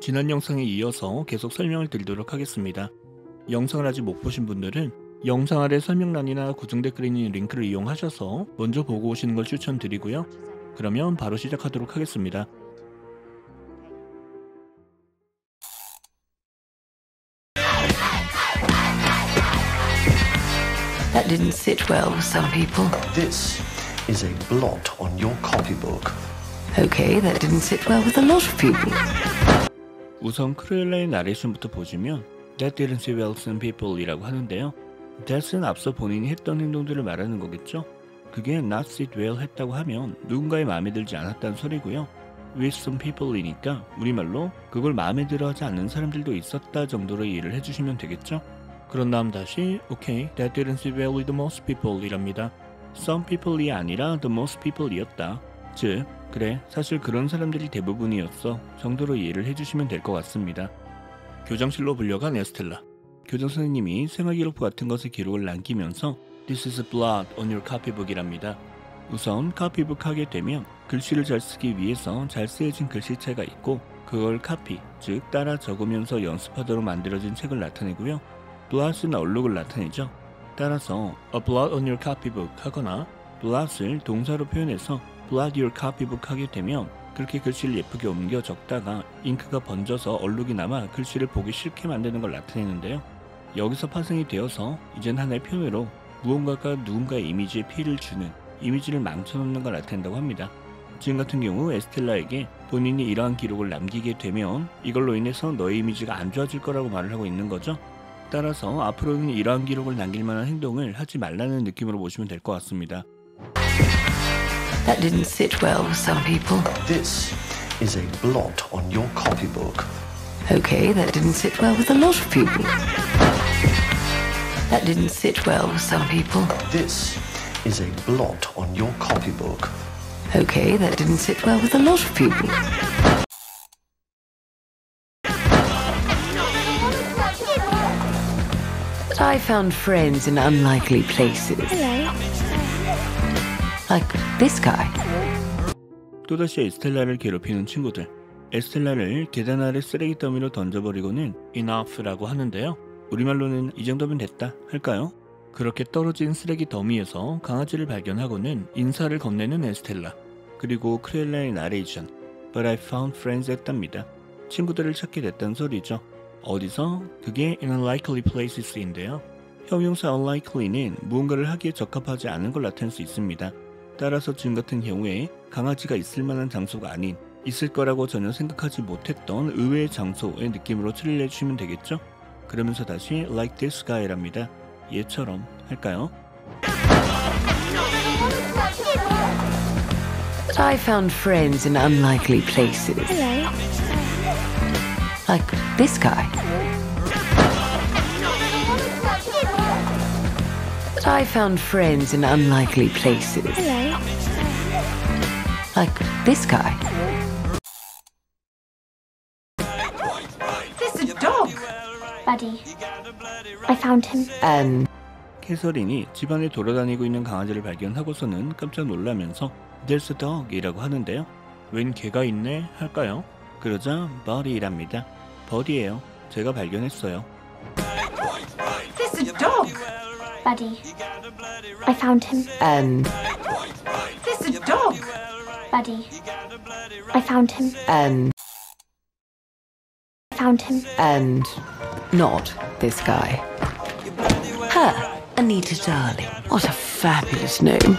지난 영상에 이어서 계속 설명을 드리도록 하겠습니다. 영상을 아직 못 보신 분들은 영상 아래 설명란이나 고정 댓글에 있는 링크를 이용하셔서 먼저 보고 오시는 걸 추천드리고요. 그러면 바로 시작하도록 하겠습니다. That didn't sit well with some people. This is a blot on your copybook. Okay, that didn't sit well with a lot of people. 우선 크루엘라의 나레이션부터 보시면 That didn't sit well with some people 이라고 하는데요. That은 앞서 본인이 했던 행동들을 말하는 거겠죠? 그게 not sit well 했다고 하면 누군가의 마음에 들지 않았다는 소리고요. with some people이니까 우리말로 그걸 마음에 들어 하지 않는 사람들도 있었다 정도로 이해를 해주시면 되겠죠? 그런 다음 다시 Okay, that didn't sit well with the most people 이랍니다. Some people이 아니라 the most people이었다. 즉, 그래, 사실 그런 사람들이 대부분이었어 정도로 이해를 해주시면 될 것 같습니다. 교장실로 불려간 에스텔라. 교장 선생님이 생활기록부 같은 것에 기록을 남기면서 This is a blot on your copybook이랍니다. 우선 카피북 하게 되면 글씨를 잘 쓰기 위해서 잘 쓰여진 글씨체가 있고 그걸 카피, 즉 따라 적으면서 연습하도록 만들어진 책을 나타내고요. blot은 얼룩을 나타내죠. 따라서 a blot on your copybook 하거나 blot을 동사로 표현해서 blot your copybook 하게 되면 그렇게 글씨를 예쁘게 옮겨 적다가 잉크가 번져서 얼룩이 남아 글씨를 보기 싫게 만드는 걸 나타내는데요. 여기서 파생이 되어서 이젠 하나의 표현으로 무언가가 누군가의 이미지에 피해를 주는, 이미지를 망쳐놓는 걸 나타낸다고 합니다. 지금 같은 경우 에스텔라에게 본인이 이러한 기록을 남기게 되면 이걸로 인해서 너의 이미지가 안 좋아질 거라고 말을 하고 있는 거죠. 따라서 앞으로는 이러한 기록을 남길 만한 행동을 하지 말라는 느낌으로 보시면 될 것 같습니다. That didn't sit well with some people. This is a blot on your copybook. Okay, that didn't sit well with a lot of people. That didn't sit well with some people. This is a blot on your copybook. Okay, that didn't sit well with a lot of people. But I found friends in unlikely places. Like this guy. 또다시 에스텔라를 괴롭히는 친구들. 에스텔라를 계단 아래 쓰레기 더미로 던져버리고는 enough라고 하는데요. 우리말로는 이 정도면 됐다 할까요? 그렇게 떨어진 쓰레기 더미에서 강아지를 발견하고는 인사를 건네는 에스텔라. 그리고 크루엘라의 나레이션 But I found friends 했답니다. 친구들을 찾게 됐다는 소리죠. 어디서? 그게 in unlikely places인데요. 형용사 unlikely는 무언가를 하기에 적합하지 않은 걸 나타낼 수 있습니다. 따라서 지금 같은 경우에 강아지가 있을 만한 장소가 아닌 있을 거라고 전혀 생각하지 못했던 의외의 장소의 느낌으로 처리를 해주시면 되겠죠? 그러면서 다시 like this guy랍니다. 얘처럼 할까요? But I found friends in unlikely places. Like this guy. But I found friends in unlikely places. Like this guy. There's a dog. Buddy, I found him. And 캐서린이 집안에 돌아다니고 있는 강아지를 발견하고서는 깜짝 놀라면서 There's a dog 이라고 하는데요. 웬 개가 있네 할까요? 그러자 버디랍니다. 버디예요. 제가 발견했어요. There's a dog. Buddy, I found him. and There's a dog. Buddy, I found him. and Found him. and not this guy. Her, Anita Darling. What a fabulous name.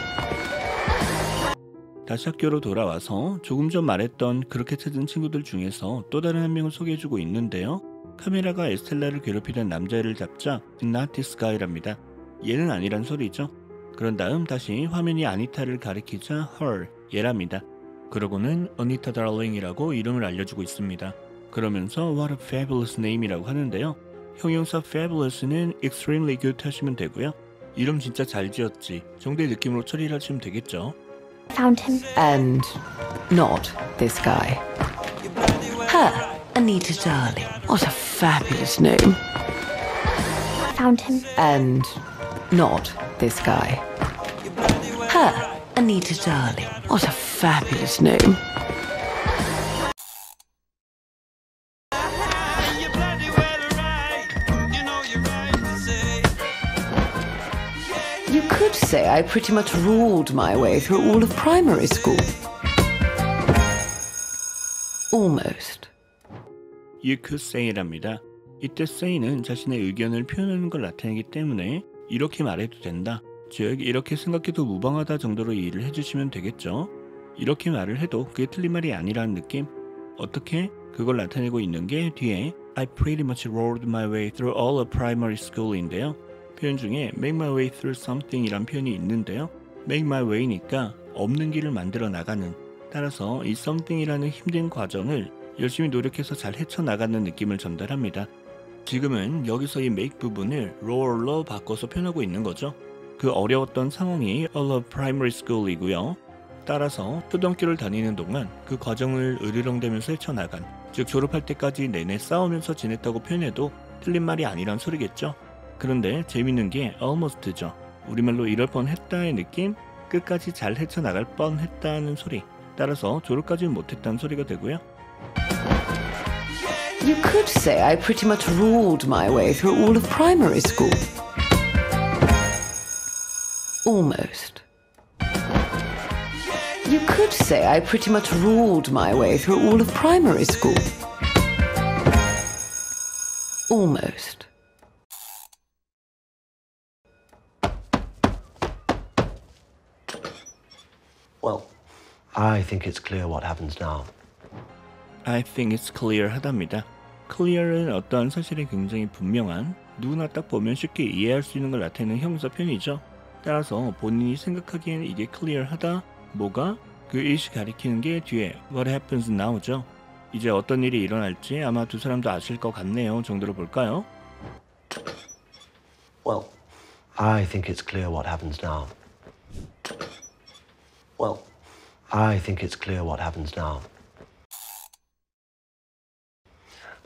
다시 학교로 돌아와서 조금 전 말했던 그렇게 찾은 친구들 중에서 또 다른 한 명을 소개해주고 있는데요. 카메라가 에스텔라를 괴롭히던 남자애를 잡자 not this guy랍니다. 얘는 아니란 소리죠. 그런 다음 다시 화면이 아니타를 가리키자 her, 얘랍니다. 그러고는 Anita Darling이라고 이름을 알려주고 있습니다. 그러면서 what a fabulous name이라고 하는데요. 형용사 fabulous는 extremely good 하시면 되고요. 이름 진짜 잘 지었지 정도의 느낌으로 처리를 하시면 되겠죠. Found him. and not this guy. Her, Anita Darling. What a fabulous name. Found him. and not this guy. Her, Anita Darling. What a fabulous name. say I pretty much ruled my way through all of primary school. Almost. You could say랍니다. 이때 say는 자신의 의견을 표현하는 걸 나타내기 때문에 이렇게 말해도 된다. 즉 이렇게 생각해도 무방하다 정도로 이해를 해주시면 되겠죠. 이렇게 말을 해도 그게 틀린 말이 아니라는 느낌. 어떻게? 그걸 나타내고 있는 게 뒤에 I pretty much rolled my way through all of primary school인데요. 표현 중에 make my way through something 이란 표현이 있는데요. make my way니까 없는 길을 만들어 나가는, 따라서 이 something이라는 힘든 과정을 열심히 노력해서 잘 헤쳐나가는 느낌을 전달합니다. 지금은 여기서 이 make 부분을 roll로 바꿔서 표현하고 있는 거죠. 그 어려웠던 상황이 all of primary school이고요. 따라서 초등학교를 다니는 동안 그 과정을 으르렁대면서 헤쳐나간, 즉 졸업할 때까지 내내 싸우면서 지냈다고 표현해도 틀린 말이 아니란 소리겠죠. 그런데 재밌는 게 almost죠. 우리말로 이럴 뻔했다의 느낌, 끝까지 잘 헤쳐나갈 뻔했다는 소리, 따라서 졸업까지는 못했다는 소리가 되고요. You could say I pretty much ruled my way through all of primary school. Almost. You could say I pretty much ruled my way through all of primary school. Almost. Well, I think it's clear what happens now. I think it's clear 하답니다. clear은 어떠한 사실이 굉장히 분명한, 누구나 딱 보면 쉽게 이해할 수 있는 걸 나타내는 형용사 표현이죠. 따라서 본인이 생각하기에는 이게 clear하다, 뭐가? 그 일시 가리키는 게 뒤에 what happens now죠. 이제 어떤 일이 일어날지 아마 두 사람도 아실 것 같네요 정도로 볼까요? Well, I think it's clear what happens now. Well, I think it's clear what happens now.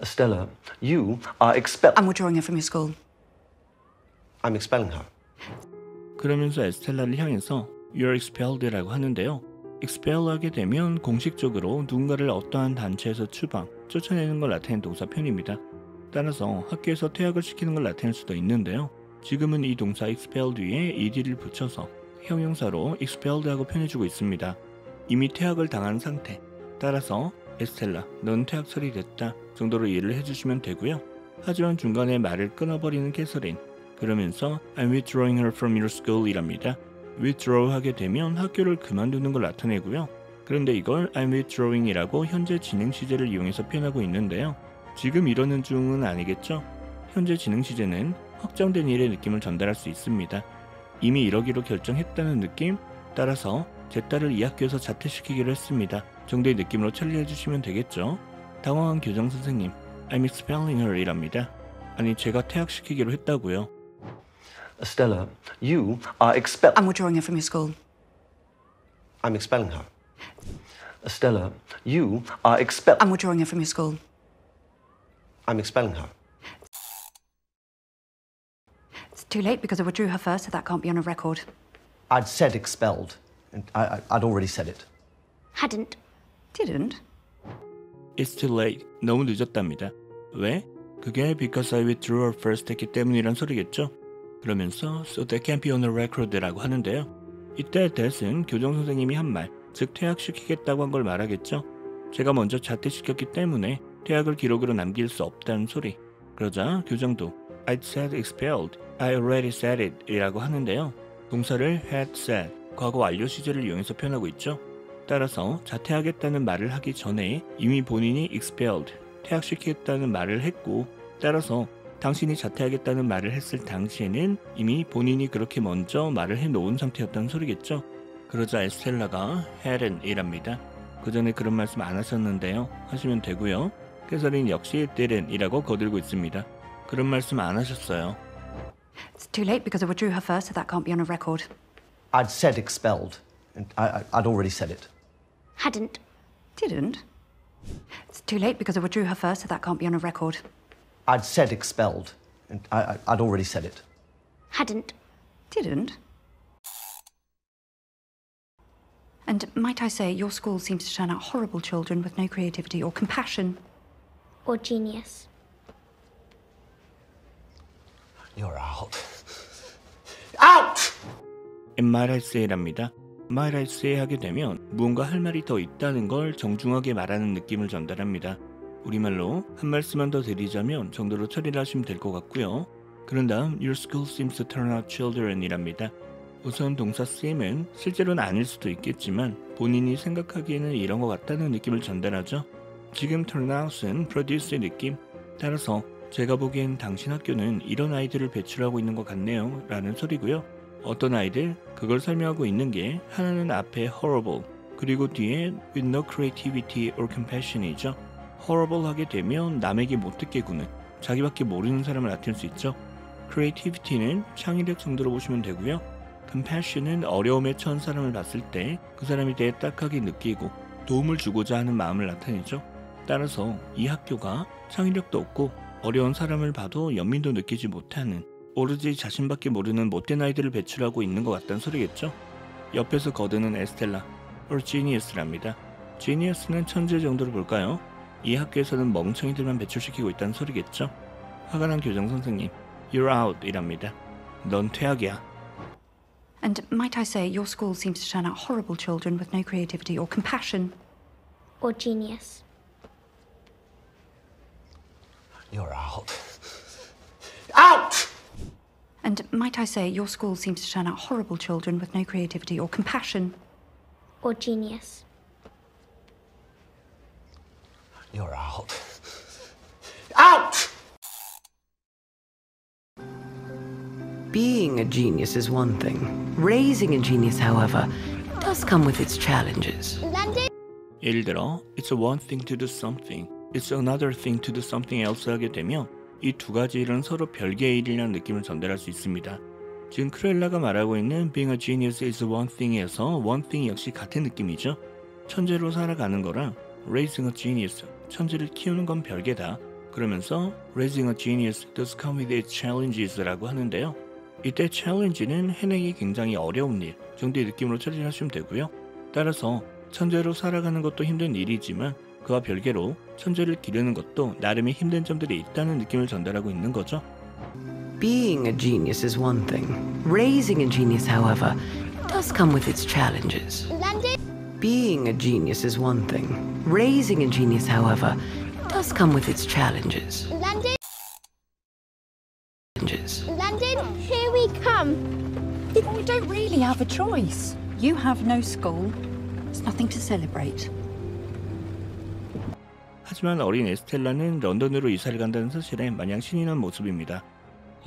Stella, you are I'm withdrawing her from your school. I'm expelling her. 그러면서 에스텔라를 향해서 You're expelled라고 하는데요. expel하게 되면 공식적으로 누군가를 어떠한 단체에서 추방, 쫓아내는 걸 나타내는 동사 편입니다. 따라서 학교에서 퇴학을 시키는 걸 나타낼 수도 있는데요. 지금은 이 동사 expelled 위에 ed를 붙여서 형용사로 expelled하고 표현해주고 있습니다. 이미 퇴학을 당한 상태. 따라서 에스텔라, 넌 퇴학 처리됐다 정도로 이해를 해주시면 되고요. 하지만 중간에 말을 끊어버리는 캐서린, 그러면서 I'm withdrawing her from your school 이랍니다. withdraw 하게 되면 학교를 그만두는 걸 나타내고요. 그런데 이걸 I'm withdrawing 이라고 현재 진행 시제를 이용해서 표현하고 있는데요. 지금 이러는 중은 아니겠죠? 현재 진행 시제는 확정된 일의 느낌을 전달할 수 있습니다. 이미 이러기로 결정했다는 느낌, 따라서 제 딸을 이 학교에서 자퇴시키기로 했습니다 정도의 느낌으로 처리해 주시면 되겠죠. 당황한 교장선생님, I'm expelling her 이랍니다. 아니 제가 퇴학시키기로 했다고요. Stella, you are I'm withdrawing her from your school. I'm expelling her. Stella, you are I'm withdrawing her from your school. I'm expelling her. It's too late because I withdrew her first, so that can't be on a record. I'd said expelled. And I'd already said it. Hadn't. Didn't? It's too late. 너무 늦었답니다. 왜? 그게 because I withdrew her first 했기 때문이란 소리겠죠? 그러면서 so that can't be on a record라고 하는데요. 이때 that은 교장선생님이 한 말, 즉 퇴학시키겠다고 한 걸 말하겠죠. 제가 먼저 자퇴시켰기 때문에 퇴학을 기록으로 남길 수 없다는 소리. 그러자 교장도 I'd said expelled, I already said it 이라고 하는데요. 동사를 had said, 과거 완료 시제를 이용해서 표현하고 있죠. 따라서 자퇴하겠다는 말을 하기 전에 이미 본인이 expelled, 퇴학시키겠다는 말을 했고, 따라서 당신이 자퇴하겠다는 말을 했을 당시에는 이미 본인이 그렇게 먼저 말을 해놓은 상태였다는 소리겠죠. 그러자 에스텔라가 hadn't 이랍니다. 그 전에 그런 말씀 안 하셨는데요. 하시면 되고요. 캐서린 역시 didn't 이라고 거들고 있습니다. 그런 말씀 안 하셨어요. It's too late because I withdrew her first, so that can't be on a record. I'd said expelled. And I'd already said it. Hadn't. Didn't? It's too late because I withdrew her first, so that can't be on a record. I'd said expelled. And I'd already said it. Hadn't. Didn't? And might I say, your school seems to turn out horrible children with no creativity or compassion. Or genius. You're out. Out! might I say랍니다. might I say 하게 되면 무언가 할 말이 더 있다는 걸 정중하게 말하는 느낌을 전달합니다. 우리말로 한 말씀만 더 드리자면 정도로 처리를 하시면 될 것 같고요. 그런 다음 Your school seems to turn out children 이랍니다. 우선 동사 seem은 실제로는 아닐 수도 있겠지만 본인이 생각하기에는 이런 것 같다는 느낌을 전달하죠. 지금 turn out은 produce의 느낌. 따라서 제가 보기엔 당신 학교는 이런 아이들을 배출하고 있는 것 같네요 라는 소리고요. 어떤 아이들? 그걸 설명하고 있는 게 하나는 앞에 horrible 그리고 뒤에 with no creativity or compassion이죠. horrible 하게 되면 남에게 못 듣게 구는 자기밖에 모르는 사람을 나타낼 수 있죠. creativity는 창의력 정도로 보시면 되고요. compassion은 어려움에 처한 사람을 봤을 때 그 사람에 대해 딱하게 느끼고 도움을 주고자 하는 마음을 나타내죠. 따라서 이 학교가 창의력도 없고 어려운 사람을 봐도 연민도 느끼지 못하는 오로지 자신밖에 모르는 못된 아이들을 배출하고 있는 것 같다는 소리겠죠. 옆에서 거드는 에스텔라, or genius랍니다. genius는 천재 정도로 볼까요? 이 학교에서는 멍청이들만 배출시키고 있다는 소리겠죠. 화가 난 교장선생님, you're out 이랍니다. 넌 퇴학이야. And might I say, your school seems to turn out horrible children with no creativity or compassion. Or genius. You're out. Out! And might I say, your school seems to turn out horrible children with no creativity or compassion. Or genius. You're out. Out! Being a genius is one thing. Raising a genius, however, does come with its challenges. London? 예를 들어 It's one thing to do something, It's another thing to do something else 하게 되면 이 두 가지 일은 서로 별개의 일이라는 느낌을 전달할 수 있습니다. 지금 크루엘라가 말하고 있는 Being a genius is one thing에서 one thing 역시 같은 느낌이죠. 천재로 살아가는 거랑 Raising a genius, 천재를 키우는 건 별개다. 그러면서 Raising a genius does come with its challenges 라고 하는데요. 이때 challenge는 해내기 굉장히 어려운 일 정도의 느낌으로 처리를 하시면 되고요. 따라서 천재로 살아가는 것도 힘든 일이지만 그와 별개로 천재를 기르는 것도 나름의 힘든 점들이 있다는 느낌을 전달하고 있는 거죠. Being a genius is one thing. Raising a genius, however, does come with its challenges. London? Being a genius is one thing. Raising a genius, however, does come with its challenges. London? London, here we come. You don't really have a choice. You have no school. It's nothing to celebrate. 하지만 어린 에스텔라는 런던으로 이사를 간다는 사실에 마냥 신이 난 모습입니다.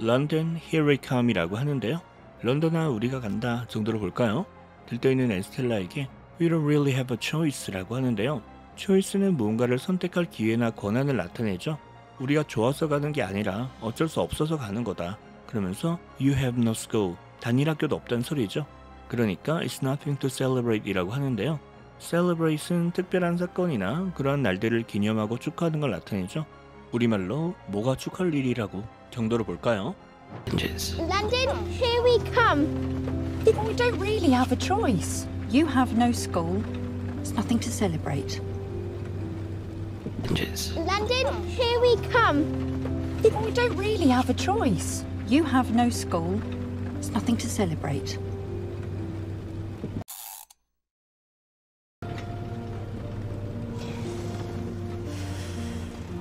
London, here we come이라고 하는데요. 런던아 우리가 간다 정도로 볼까요? 들떠있는 에스텔라에게 We don't really have a choice라고 하는데요. choice는 무언가를 선택할 기회나 권한을 나타내죠. 우리가 좋아서 가는 게 아니라 어쩔 수 없어서 가는 거다. 그러면서 You have no school, 단일학교도 없다는 소리죠. 그러니까 It's nothing to celebrate 이라고 하는데요. Celebrate은 특별한 사건이나 그러한 날들을 기념하고 축하하는 걸 나타내죠. 우리말로 뭐가 축하할 일이라고 정도로 볼까요? London, here we come. You don't really have a choice. You have no school. It's nothing to celebrate. London, here we come. You don't really have a choice. You have no school. It's nothing to celebrate.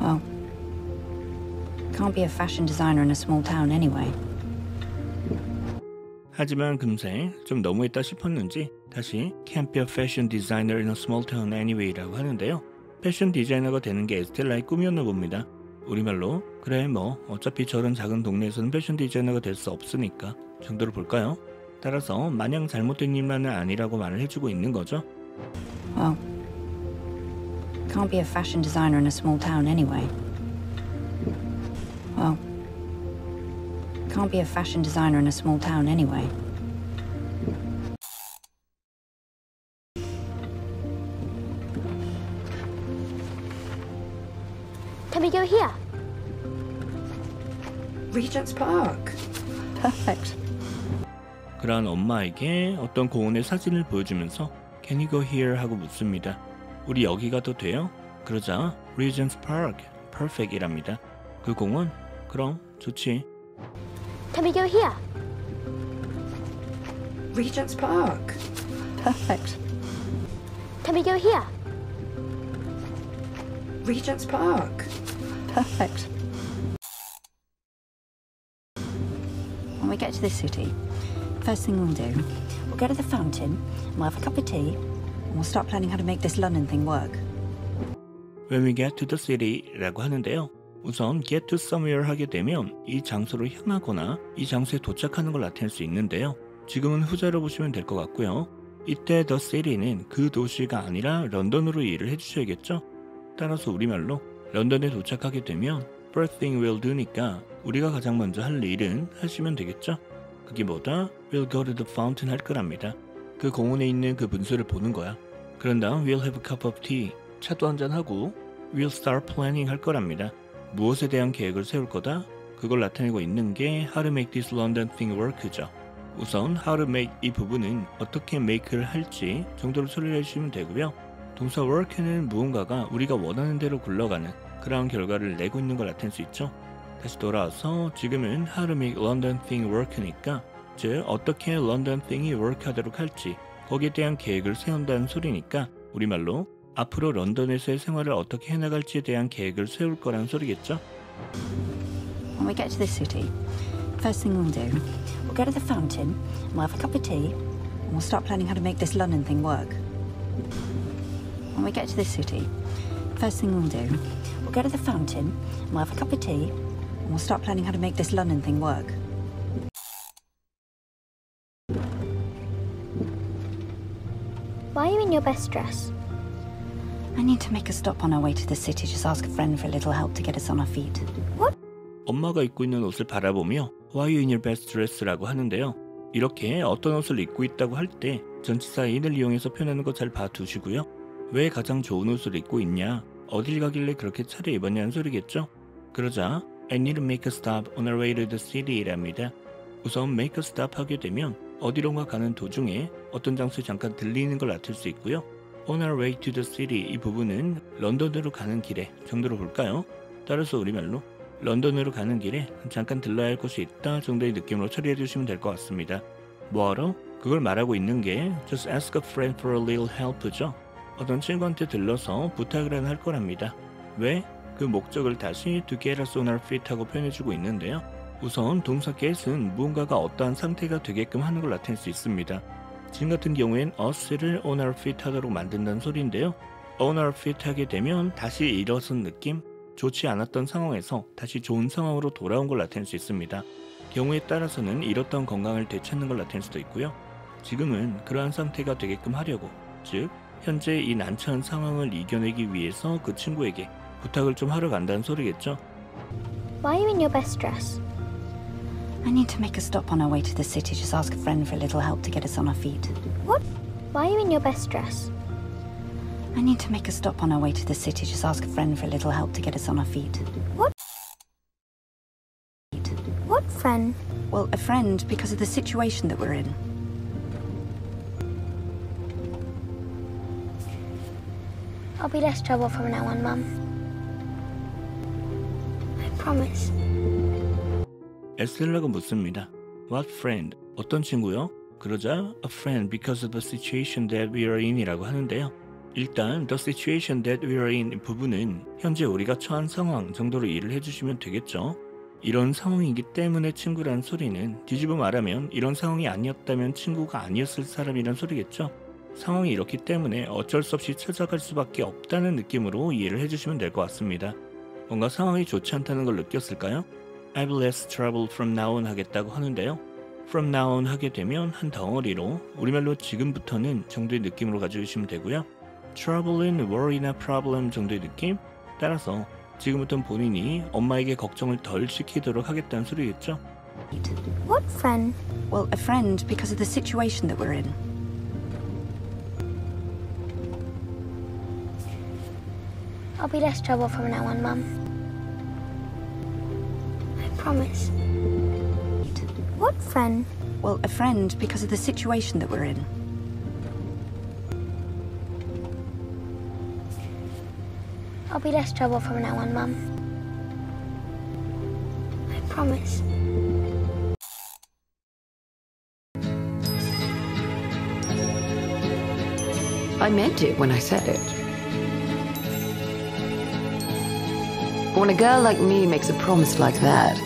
Well, can't be a fashion designer in a small town anyway. 하지만 금세 좀 너무했다 싶었는지 다시 Can't be a fashion designer in a small town anyway라고 하는데요. 패션 디자이너가 되는 게 에스텔라의 꿈이었나 봅니다. 우리말로 그래 뭐 어차피 저런 작은 동네에서는 패션 디자이너가 될 수 없으니까 정도로 볼까요? 따라서 마냥 잘못된 일만은 아니라고 말을 해주고 있는 거죠. Well, can't be a fashion designer in a small town anyway. Well, can't be a fashion designer in a small town anyway. Can we go here? Regent's Park. Perfect. 그러한 엄마에게 어떤 공원의 사진을 보여주면서 Can you go here? 하고 묻습니다. 우리 여기 가도 돼요? 그러자 Regent's Park, perfect 이랍니다. 그 공원? 그럼 좋지. Can we go here? Regent's Park. Perfect. Can we go here? Regent's Park. Perfect. When we get to this city, first thing we'll do, we'll go to the fountain, we'll have a cup of tea, and we'll start planning how to make this London thing work. When we get to the city라고 하는데요. 우선 get to somewhere 하게 되면 이 장소로 향하거나 이 장소에 도착하는 걸 나타낼 수 있는데요. 지금은 후자로 보시면 될 것 같고요. 이때 the city는 그 도시가 아니라 런던으로 이해를 해주셔야겠죠. 따라서 우리말로 런던에 도착하게 되면 first thing we'll do니까 우리가 가장 먼저 할 일은 하시면 되겠죠. 그게 뭐다? We'll go to the fountain 할 거랍니다. 그 공원에 있는 그 분수를 보는 거야. 그런 다음 we'll have a cup of tea. 차도 한잔하고 we'll start planning 할 거랍니다. 무엇에 대한 계획을 세울 거다? 그걸 나타내고 있는 게 how to make this London thing work죠. 우선 how to make 이 부분은 어떻게 make를 할지 정도로 처리해 주시면 되고요. 동사 work는 무언가가 우리가 원하는 대로 굴러가는 그러한 결과를 내고 있는 걸 나타낼 수 있죠. 다시 돌아와서 지금은 how to make London thing work니까 즉 어떻게 London thing이 work하도록 할지 거기에 대한 계획을 세운다는 소리니까 우리말로 앞으로 런던에서의 생활을 어떻게 해나갈지에 대한 계획을 세울 거란 소리겠죠. When we get to this city, first thing we'll do, we'll go to the fountain, we'll have a cup of tea, and we'll start planning how to make this London thing work. When we get to this city, first thing we'll do, we'll go to the fountain, we'll have a cup of tea, and we'll start planning how to make this London thing work. Why are you in your best dress? I need to make a stop on our way to the city, just ask a friend for a little help to get us on our feet. What? 엄마가 입고 있는 옷을 바라보며 Why are you in your best dress라고 하는데요. 이렇게 어떤 옷을 입고 있다고 할 때 전치사 in을 이용해서 표현하는 거 잘 봐두시고요. 왜 가장 좋은 옷을 입고 있냐? 어딜 가길래 그렇게 차려입었냐는 소리겠죠. 그러자 I need to make a stop on our way to the city랍니다. 우선 make a stop 하게 되면 어디론가 가는 도중에 어떤 장소에 잠깐 들리는 걸 나타낼 수 있고요. On our way to the city 이 부분은 런던으로 가는 길에 정도로 볼까요? 따라서 우리말로 런던으로 가는 길에 잠깐 들러야 할 곳이 있다 정도의 느낌으로 처리해 주시면 될 것 같습니다. 뭐하러? 그걸 말하고 있는 게 just ask a friend for a little help죠. 어떤 친구한테 들러서 부탁을 하나 할 거랍니다. 왜? 그 목적을 다시 to get us on our feet 하고 표현해주고 있는데요. 우선 동사 get은 무언가가 어떠한 상태가 되게끔 하는 걸 나타낼 수 있습니다. 지금 같은 경우엔 us를 on our feet 하도록 만든다는 소리인데요. on our feet 하게 되면 다시 일어선 느낌? 좋지 않았던 상황에서 다시 좋은 상황으로 돌아온 걸 나타낼 수 있습니다. 경우에 따라서는 잃었던 건강을 되찾는 걸 나타낼 수도 있고요. 지금은 그러한 상태가 되게끔 하려고, 즉 현재 이 난처한 상황을 이겨내기 위해서 그 친구에게 부탁을 좀 하러 간다는 소리겠죠. Why are you in your best dress? I need to make a stop on our way to the city, just ask a friend for a little help to get us on our feet. What? Why are you in your best dress? I need to make a stop on our way to the city, just ask a friend for a little help to get us on our feet. What? What friend? Well, a friend because of the situation that we're in. I'll be less trouble from now on, Mum. I promise. 에스텔라가 묻습니다. What friend? 어떤 친구요? 그러자 a friend because of the situation that we are in 이라고 하는데요. 일단 the situation that we are in 부분은 현재 우리가 처한 상황 정도로 이해를 해주시면 되겠죠. 이런 상황이기 때문에 친구라는 소리는 뒤집어 말하면 이런 상황이 아니었다면 친구가 아니었을 사람이란 소리겠죠. 상황이 이렇기 때문에 어쩔 수 없이 찾아갈 수밖에 없다는 느낌으로 이해를 해주시면 될 것 같습니다. 뭔가 상황이 좋지 않다는 걸 느꼈을까요? I've less trouble from now on 하겠다고 하는데요. From now on 하게 되면 한 덩어리로 우리말로 지금부터는 정도의 느낌으로 가져주시면 되고요. Trouble은 worry나 problem 정도의 느낌? 따라서 지금부터는 본인이 엄마에게 걱정을 덜 시키도록 하겠다는 소리겠죠. What friend? Well, a friend because of the situation that we're in. I'll be less trouble from now on, Mum. I promise. What friend? Well, a friend because of the situation that we're in. I'll be less trouble from now on, Mum. I promise. I meant it when I said it. When a girl like me makes a promise like that,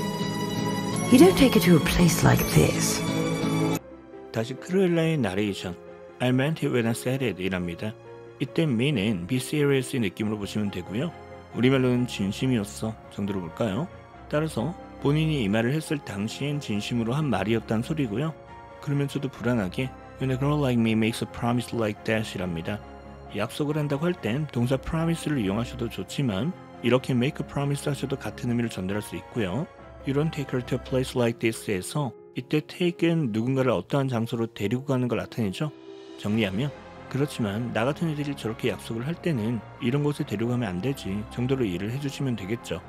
you don't take her to a place like this. 다시 크루엘라의 나레이션 I meant it when I said it 이랍니다. 이때 me는 be serious의 느낌으로 보시면 되고요. 우리말로는 진심이었어 정도로 볼까요? 따라서 본인이 이 말을 했을 당시엔 진심으로 한 말이었단 소리고요. 그러면서도 불안하게 When a girl like me makes a promise like that 이랍니다. 약속을 한다고 할 땐 동사 promise를 이용하셔도 좋지만 이렇게 make a promise 하셔도 같은 의미를 전달할 수 있고요. You don't take her to a place like this에서 이때 take은 누군가를 어떠한 장소로 데리고 가는 걸 나타내죠. 정리하면 그렇지만 나 같은 애들이 저렇게 약속을 할 때는 이런 곳에 데려가면 안 되지 정도로 이해를 해주시면 되겠죠.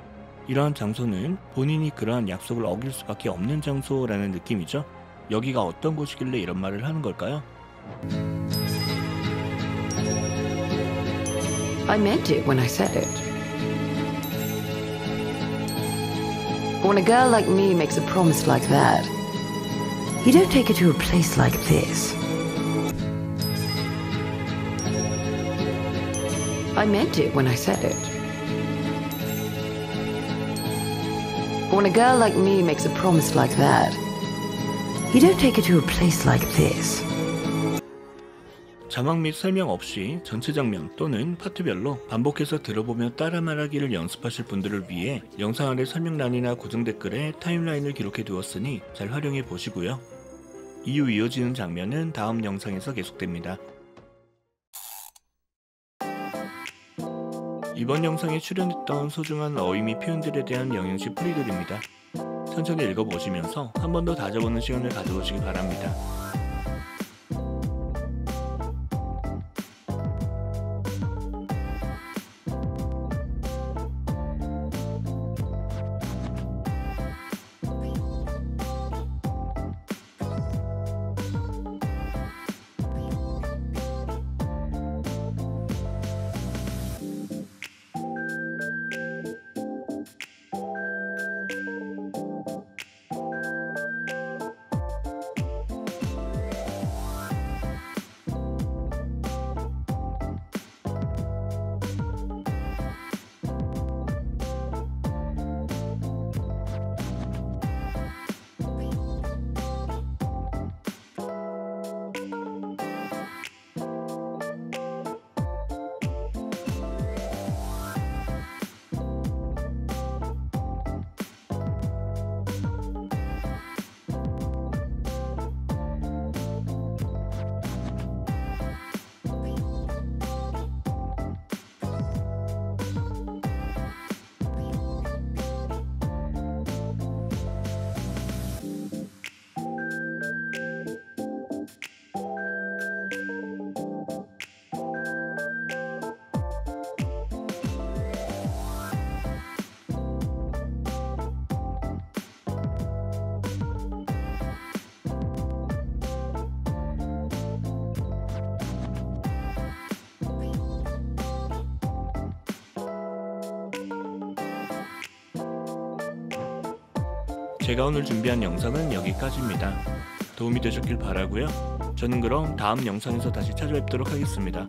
이러한 장소는 본인이 그러한 약속을 어길 수밖에 없는 장소라는 느낌이죠. 여기가 어떤 곳이길래 이런 말을 하는 걸까요? I meant it when I said it. When a girl like me makes a promise like that, you don't take her to a place like this. I meant it when I said it. When a girl like me makes a promise like that, you don't take her to a place like this. 자막 및 설명 없이 전체 장면 또는 파트별로 반복해서 들어보며 따라 말하기를 연습하실 분들을 위해 영상 아래 설명란이나 고정 댓글에 타임라인을 기록해 두었으니 잘 활용해 보시고요. 이후 이어지는 장면은 다음 영상에서 계속됩니다. 이번 영상에 출연했던 소중한 어휘 표현들에 대한 영양식 풀이들입니다. 천천히 읽어보시면서 한 번 더 다져보는 시간을 가져보시기 바랍니다. 제가 오늘 준비한 영상은 여기까지입니다. 도움이 되셨길 바라고요. 저는 그럼 다음 영상에서 다시 찾아뵙도록 하겠습니다.